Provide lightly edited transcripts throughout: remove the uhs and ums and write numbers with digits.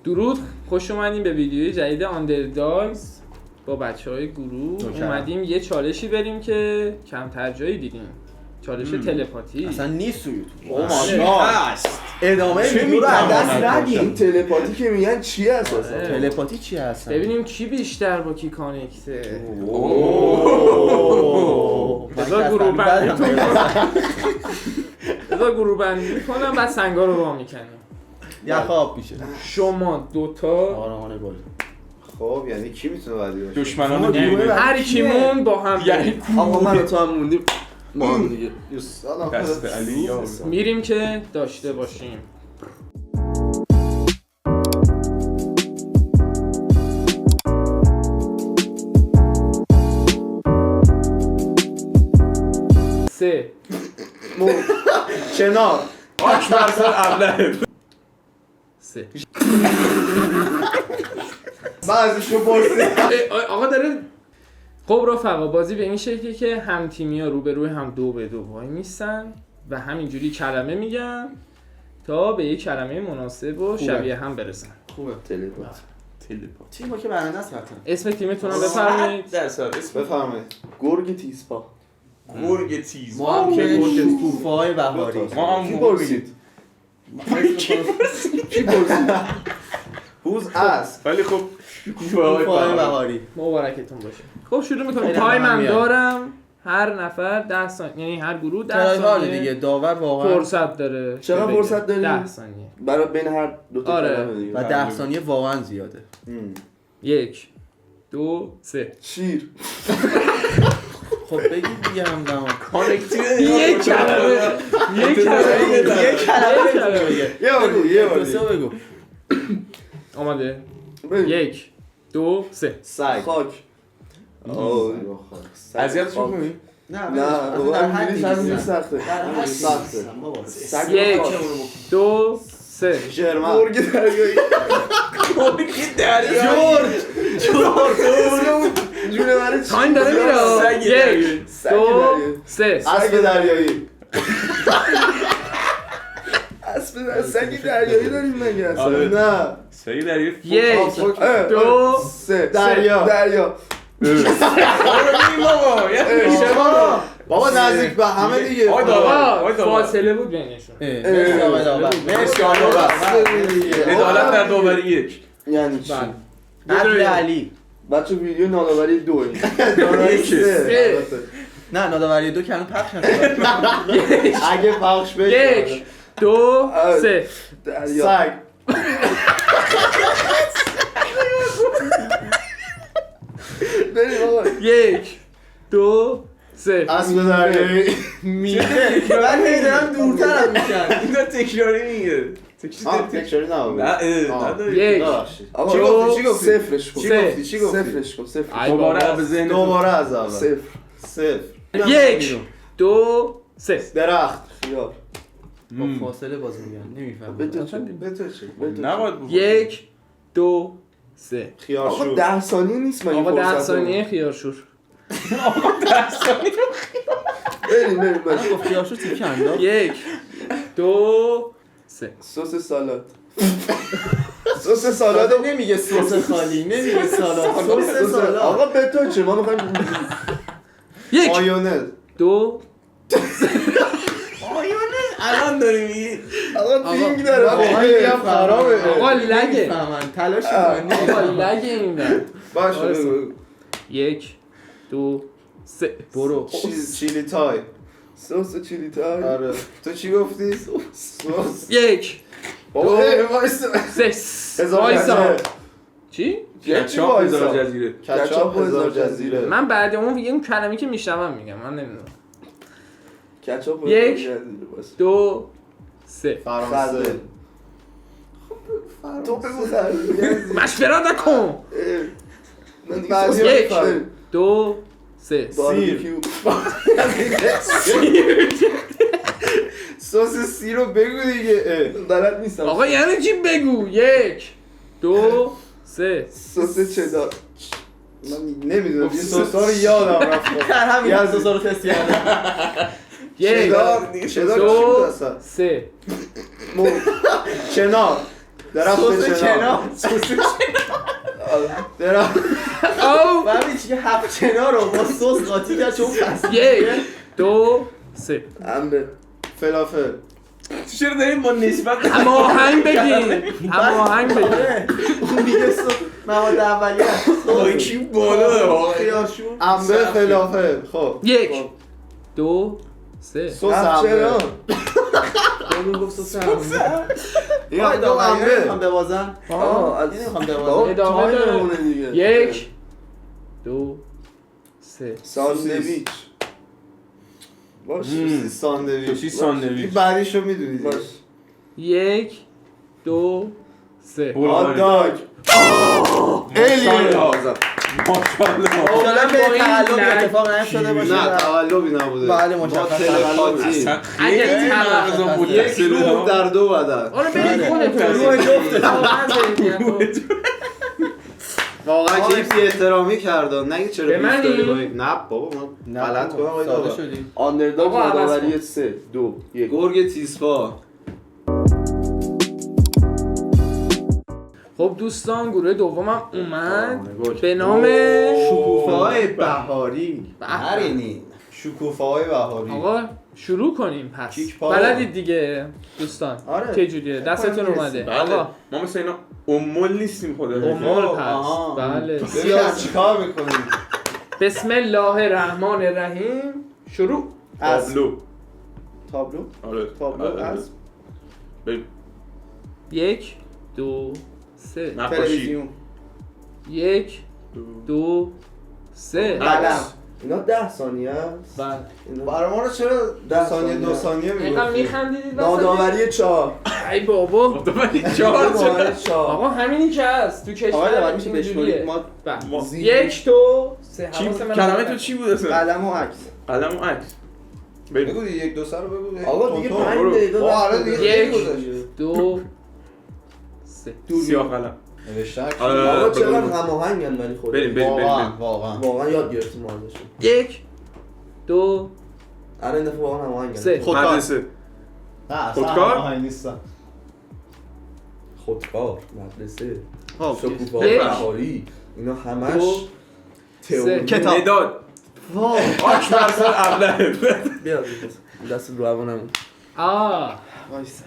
درود، خوش اومدیم به ویدیوی جدید آندرداگز. با بچهای گروه اومدیم یه چالشی بریم که کمتر جایی دیدیم. چالش تلپاتی اصلا نیست تو یوتیوب. هست. ادامه ویدیو رو از دست ندیم. تلپاتی که میگن چیه اساسا؟ تلپاتی چیه اصلا؟ ببینیم کی بیشتر با کی کانکته. بذار گروه بندی کنم بعد سنگا رو وا میکنیم. یخ آب میشه. شما دوتا آرامان گل. خب یعنی کی میتونه بعدی باشه؟ دشمنان هر کیمون با هم یعنی آقا من و تو هم موندیم ما هم دیگه سلام دست علی میریم که داشته باشیم. سه کنار آک برسر ابله سه بعضیشو پرسید. آقا داره. خب رفقا، بازی به این شکلی که هم تیمیا روبروی هم 2-2 وای میستن و همینجوری کلمه میگن تا به یک کلمه مناسب و شبیه هم برسن. خوبه تلپات. تیمو که برنده است قطعا. اسم تیمتون رو بفرمایید. بفرمایید. گرگ تیزپا. گرگ تیز. ما هم که کوفه‌های بهاری. ما هم کی پرسید؟ کی پرسید؟ هوز اس. ولی خب کوفه‌های بهاری. مبارکتون باشه. خب شروع میکنم. خیلی تایم هم ممنون. دارم. هر نفر 10 ثانیه، یعنی هر گروه 10 ترایوار ثانیه دیگه داور واقعا فرصت داره. چقدر فرصت داریم؟ 10 ثانیه. برای بین هر دو تا آره. کلمه دیگه. و 10 ثانیه واقعا زیاده. 1 2 3 شیر. خب بگید دیگه همزمان. کانکتیو یک کلمه یه بار سه بگو. آماده. بگو. 1 2 3 سگ. خاک. اوه. اذیتش می‌کنی؟ نه در هر چیزی سخته. سخته. سگ 1 2 3 ژرمن. گرگ دریایی. گرگ دریایی. جون من تایم داره میره. 1 2 3 اسب دریایی. سگ دریایی داریم مگه اصلا؟ نه. سگ دریایی. 1 2 3 دریا. بابا نزدیک به همه دیگه. آقا فاصله بود بینشون. مرسی آقای داور. مرسی آقا. عدالت در داوری 1. یعنی چی؟ عدل علی. بچه ویدیو ناداوری 2 نه ناداوری 2 که الان پخش نشده. اگه پخش بشه 1 2 3 سگ. بریم آقا. 1 2 3 اسب دریایی. میگه من میدارم دورترم میشن. اینا تکراری میگه. تکراری نبود. یک چی گفتی؟ صفرش کن. چی گفتی؟ صفرش کن. دوباره به ذهن دوباره از اول. صفر. 1 2 3 درخت. خیار. با فاصله باز میگن نمیفهمم. به تو چه؟ نباید 1 2 3 خیار شور. آقا 10 ثانیه نیست مگه؟ آقا 10 ثانیه خیارشور. بریم. گفت خیارشور تیکه انداخت. 1 2 3 سس سالاد. سس سالاد نمیگه سس خالی، نمیگه سالاد. سس سالاد. آقا به تو چه؟ ما میخوایم 1 مایونز. 2 الان داری میگی. آقا پینگ داره. هم خرابه. آقا لگه. فهمن تلاش کنی. آقا لگه این ده. باشه. 1 2 3 برو. چیلی تای. سس چیلی تای. آره. تو چی گفتی؟ سس. 1 بابا وایسا. 3 چی؟ کچاپ هزار جزیره. کچاپ هزار جزیره. من بعد اون اون کلمه‌ای که میشنوم میگم، من نمیدونم. کچاپ هزار جزیره. 2 3 فرانسه. تو بگو خرید. مشورت نکن. بعضی 1 2 3 سیر. سس سی رو بگو دیگه. بلد نیستم. آقا یعنی چی بگو؟ 1 2 3 سس چدار. من نمیدونم یه سسا رو یادم رفت. همین سسا رو تست کردم. 1 چدار چی بود اصلا؟ 3 چنار. درخت چنار درخت او فهمی چی که 7 چنار رو با سس قاطی کرد چون پس 1 2 3 انبه فلافل چرا داریم با نسبت هماهنگ بگین هماهنگ بگین اون میگه مواد اولیه آیکیو بالا واقعا خیارشون انبه فلافل خب 1 2 3 سس انبه اون گفت سس انبه این دو انبه نمیخوام ببازم از این نمیخوام ببازم ادامه داره. تایممونه دیگه 1 2 3 ساندویچ باش ساندویچ سوسیس ساندویچ. این بعدیشو میدونی باش 1 2 3 هات داگ الین ماشاءالله حالا به تقلبی اتفاق نیفتاده باشه نه تقلبی نبوده بله، با مشخص تلپاتی اگه خیلی طبقه مغزم بود یک روح در دو بدن آره برید خودتون روح جفته. واقعا برید. واقعا که بی احترامی کردن نگه چرا به منی؟ بیفتاری باید نه بابا من غلط کنم آقای ساده داور. شدی آندرداگ آقا، عوض ناداوری کن. 3 2 1 گرگ تیزپا خب دوستان گروه دومم اومد گرگ. به نام شکوفه‌های بهاری هرینی شکوفه‌های بهاری آقا شروع کنیم پس کیک پا. بلدید دیگه دوستان آره. چه جوریه دستتون اومده بله آقا ما مثل اینا امول نیستیم خدا امول پس آها. بله ببین چیکار میکنیم بسم الله الرحمن الرحیم شروع تابلو تابلو آره تابلو از 1 2 3 نقاشی تلویزیون 1 2 3 قلم اینا 10 ثانیه است بله اینا برای ما رو چرا ده دو ثانیه ثانیه. دو ثانیه اینقدر میگفتیم میخندیدید ناداوری 4 ای بابا چهار ناداوری 4 آقا همینی که هست تو آقا کشور دارم میشه بشمارید ما ما- 1 2 3 کلمه تو چی بود اصلا؟ قلم و عکس قلم و عکس بگو دیگه یک دو سر رو بگو آقا دیگه تون تون. 5 دقیقه آقا آره دیگه یک. خیلی گذشته. 2 3 سیاه قلم نوشتن آره. آقا چقدر هماهنگن ولی خود بریم واقعا واقعا یاد گرفتیم ما ازشون 1 2 الان این دفعه واقعا هماهنگن سه. خودکار. مدرسه نه خودکار؟ آهنگ نیستم خودکار مدرسه خب شکوفه‌های یک. بهاری اینا دو. همش سه. تئوری کتاب. مداد وای آش بر سر ابله بیا دست رو هوانمون وایسا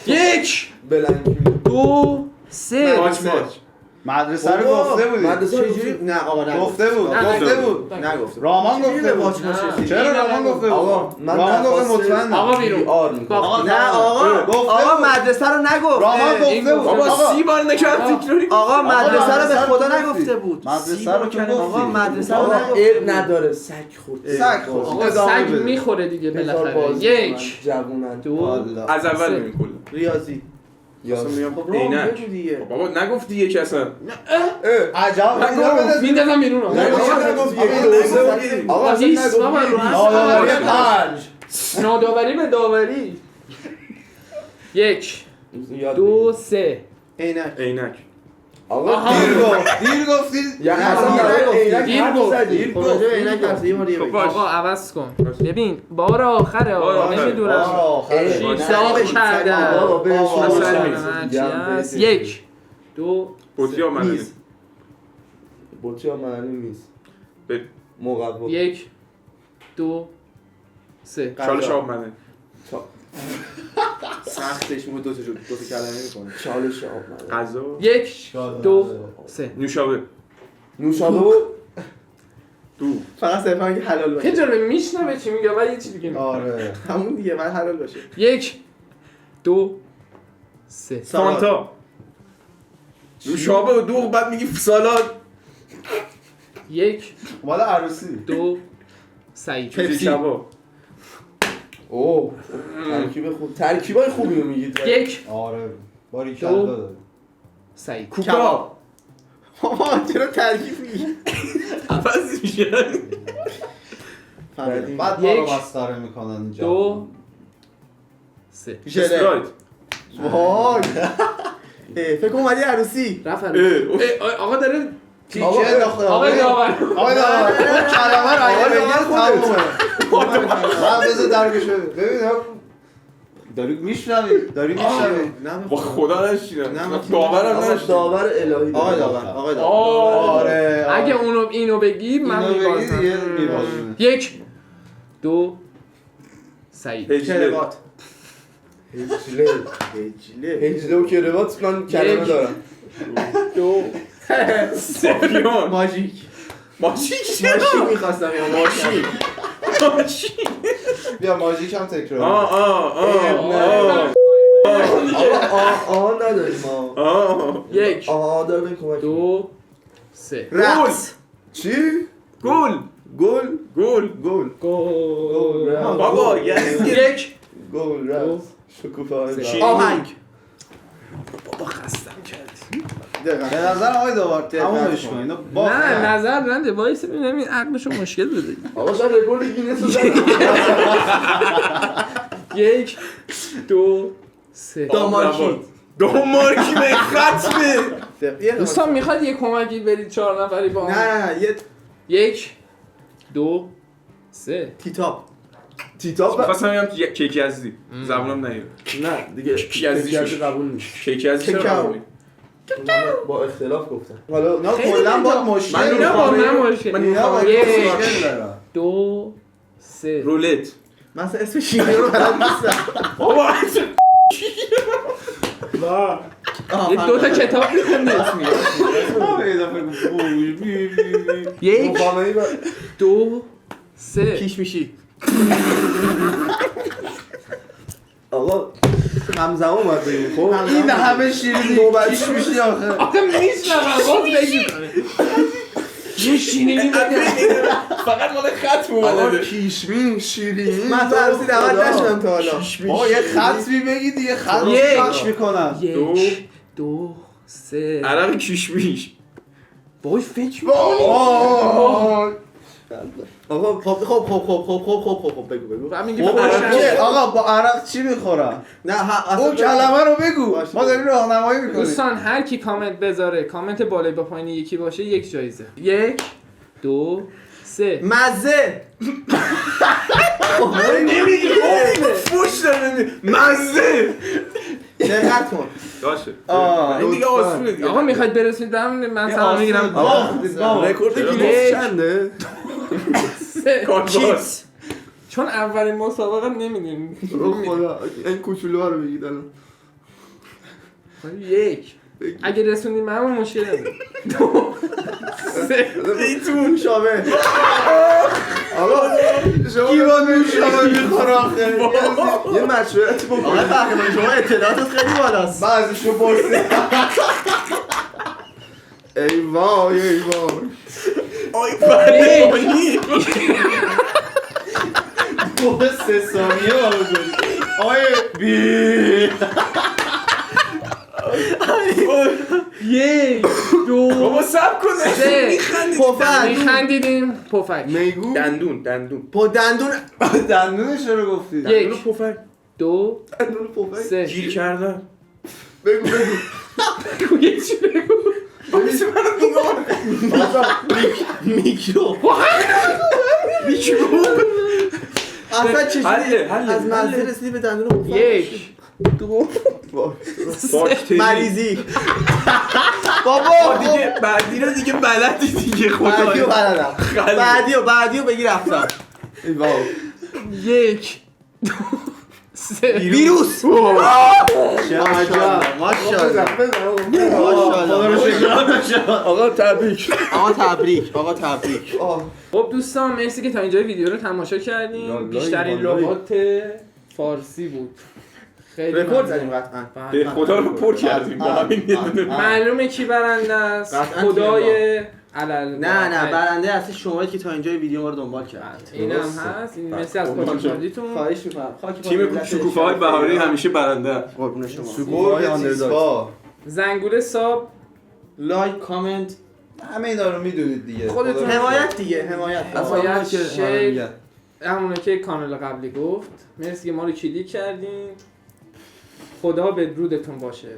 1 بلنگ 2 3 ماچ ماچ مدرسه رو گفته بودی مدرسه چجوری نه آقا نه گفته بود نه، گفته نه. بود نگفته رامان چجوری گفته به بود ماچ ماچ نه. رسیدی؟ چرا رامان گفته بود آقا من رامان گفته درخواست- مطمئنم آقا بیرون آر میکنم باخت. نه آقا گفته آقا بود. مدرسه رو نگفت رامان این گفته بود گفته. بابا آقا 30 بار نکرد تکراری آقا مدرسه رو به مدرسه خدا رو نگفته گفتی. بود مدرسه رو که آقا گفتی مدرسه رو آقا، نگفته بود نداره سگ خورد سگ خورد. آقا ادامه سگ بده. میخوره دیگه هزار بالاخره بازی 1 جوونن 2 والا. از اول سه. بریم کلا ریاضی اصلا میگم خب راه عینک. بگو دیگه بابا نگفتی یک اصلا عجب میندازم بیرون آقا. آقا اصلا هیچ نگفت. بابا، رو هست. ناداوری 5 ناداوری به داوری 1 یاد 2 3 عینک عینک آقا آها. دیر گفتی یعنی اصلا نه، برای گفتی. عینک دیر حرف گفت. زدی. دیر خب راجع به گفت. عینک حرف زدی، یه بار دیگه خب بگو. باش. آقا عوض کن ببین بار آخره بار آقا آخره. نمیدونم بار آخره. شیطان نه، کردم. بابا، به بابا، شما اصلا چند نیست. چیزی هرچی دیگه هم هست بهتره. 1 2 بطری ها مدنی میز. بطری ها معنی میز به مقوا 1 2 3 چالش آب مدنی سختش مو دو تا کلمه میکنه چالش آب معنی غذا 1 2 3 نوشابه نوشابه و دو فقط صرفا که حلال باشه خیلی جالبه میشنوه چی میگه ولی یه چی دیگه میگه آره همون دیگه من حلال باشه 1 2 3 فانتا نوشابه و دو بعد میگی سالاد 1 مال عروسی 2 سعید پپسی. شبا اوه ترکیب خوب ترکیبای خوبی رو میگید 1 آره باری دو. کلا داره سعید کوکا بابا چرا ترکیب میگی عوض میشه فهمیدیم بعد ما رو یک. مسخره میکنن اینجا 2 3 ژله اسپرایت وای فکر کنم اومدی عروسی رفت اه. آقا داره تیکه آقا، انداخته آقا داور آقا داور اون کلمه رو آقا اگه داور بگید خودت. تمومه من بذار درگشو ببین داری میشنوی نه با خدا نشیدم. نه، من داورم آقا نشیدم. داور الهی آقای داره. داور آره اگه اینو بگی من اینو بگی میبازم. دیگه میبازم. 1 2 سعید کلمات هجله و کروات من کلمه یک. دارم 2 سامیان ماژیک ماشیک ماشین میخواستم یا ماشین ماشیک بیا ماژیک هم تکرار آه نداریم ما 1 آه دارم کمک 2 3 رقص چی؟ گل گل گل گل گل بابا یعنی 1 گل رقص شکوفه چی؟ آهنگ بابا خستم کردی به نظر آقای داور تمومش کن اینو نه نظر نده وایس ببینم این عقلشو مشکل داده آقا شاید رکورد گینس رو زدم 1 2 3 دامارکی به ختمه. دوستان میخواد یه کمکی برید 4 نفری با هم نه یه 1 2 3 تیتاب تیتاب خواستم بگم کیک یزدی زبونم نگیر نه دیگه یزدی یزدی شد. قبول نیست کیک یزدی کیک چرا هم. نمی‌گی؟ با اختلاف گفتم حالا اینا خیلی کلا با من مشکل اینا با من مشکل اینا با یک. مشکل دارن 2 3 رولت من اصلا اسم شیرینی رو بلد نیستم بابا یه 2 تا کتاب میخونی 1 مفاهمه‌ای 2 3 کیش میشی آقا همزمان باید بگیم خب این همه شیرینی کیش میشی آخه آخه میشنم باز بگید یه شیرینی بده فقط مال ختم آقا اومده کیشمی شیرینی من تو عروسی دعوت نشدم تا حالا بابا یه ختمی بگی دیگه ختم یک. کش میکنم 1 2 3 عرق کیشمیش بای فکر آقا خب بگو و میگه با عرق باشم. چیه؟ آقا با عرق چی میخورم؟ نه اون کلمه رو بگو باشه. ما داریم راهنمایی میکنیم دوستان هر کی کامنت بذاره کامنت بالای با پایین یکی باشه 1 جایزه 1 2 3 مزه نمیگی فوش داره نمیگی مزه دقت کن باشه آه، این دیگه لطفاً. آسونه دیگه آقا میخواید برسید به هم من سلام میگیرم رکورد یک. گینس چنده؟ 3 کانواس چون اولین مسابقه نمیدونیم خدا این کوچولو رو بگید الان 1 اگه رسوندیم به همون مشکل نداره 2 3 ایتون شابه آقا شما ایوان نوشابه میخوره آخه یه مشورتی بکنید آقای قهرمان شما اطلاعاتت خیلی بالاست بعضیشو پرسید ای وای ای وای آی بله گوه 3 ثانیه آوردی آقای بی 1 2 بابا سب کنه 3 پفک میخندیدیم پفک میگو دندون با دندونش رو گفتی 1 پفک 2 دندون پفک 3 گیر کردن بگو یه چی بگو میکرو اصلا چجوری حله از مزه رسیدی به دندون پفک 1 باکتری مریضی بابا دیگه بعدی رو دیگه بلدی دیگه بعدیو خدا بلدم بعدیو بگی رفتم ای وای 1 2 3 ویروس عجب. ماشاءالله خدا رو شکر. آقا تبریک آقا تبریک خب دوستان مرسی که تا اینجا ویدیو رو تماشا کردیم یالله، بیشترین یالله. لغات فارسی بود خیلی رکورد ممنون. زدیم قطعا به خدا رو پر کردیم با همین یه دونه معلومه کی برنده است قطعاً خدای علل نه برنده اصلی شمایی که تا اینجا ویدیو ما رو دنبال کرد این هم هست این مرسی از پاتیکاندیتون خواهش می‌کنم خاک تیم شکوفه های بهاری همیشه برنده قربون شما سکوهای آندرداگ زنگوله ساب لایک کامنت همه اینا رو میدونید دیگه خودتون حمایت دیگه حمایت حمایت که شیر همونه که کانال قبلی گفت مرسی که ما رو کلیک کردین خدا بدرودتون باشه